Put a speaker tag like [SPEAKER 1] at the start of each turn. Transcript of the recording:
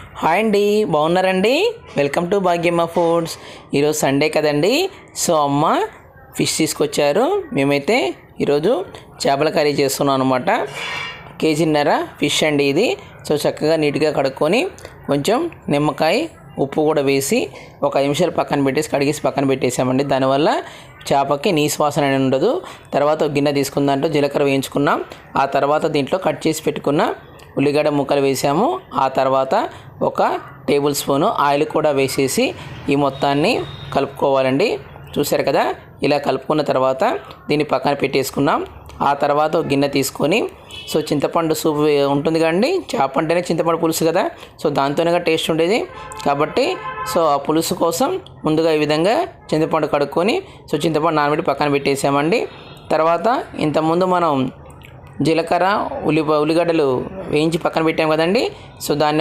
[SPEAKER 1] Hi అండి, బాగున్నారండి? Welcome to Bhagyamma foods. ఈరోజు సండే కదండి, సో అమ్మ ఫిష్ తీసుకొచ్చారు. మేమైతే ఈరోజు చేపల కర్రీ చేస్తున్నాం అనమాట. కేజీన్నర ఫిష్ అండి ఇది. సో చక్కగా నీట్గా కడుక్కొని కొంచెం నిమ్మకాయ ఉప్పు కూడా వేసి ఒక 5 నిమిషాలు పక్కన పెట్టేసి కడిగేసి పక్కన పెట్టేసామండి. దానివల్ల చేపకి నీసు వాసన అనేది ఉండదు. తర్వాత ఒక గిన్నె తీసుకుందంటూ జీలకర్ర వేయించుకున్నాం. ఆ తర్వాత దీంట్లో కట్ చేసి పెట్టుకున్న ఉల్లిగడ్డ ముక్కలు వేసాము. ఆ తర్వాత ఒక టేబుల్ స్పూను ఆయిల్ కూడా వేసేసి ఈ మొత్తాన్ని కలుపుకోవాలండి. చూసారు కదా, ఇలా కలుపుకున్న తర్వాత దీన్ని పక్కన పెట్టేసుకున్నాం. ఆ తర్వాత ఒక గిన్నె తీసుకొని సో చింతపండు సూప్ ఉంటుంది కదండి, చేప అంటేనే చింతపండు పులుసు కదా, సో దాంతోనే టేస్ట్ ఉండేది కాబట్టి సో ఆ పులుసు కోసం ముందుగా ఈ విధంగా చింతపండు కడుక్కొని సో చింతపండు నానబెట్టి పక్కన పెట్టేసామండి. తర్వాత ఇంతకుముందు మనం జీలకర్ర ఉల్లిగడ్డలు వేయించి పక్కన పెట్టాం కదండి, సో దాన్ని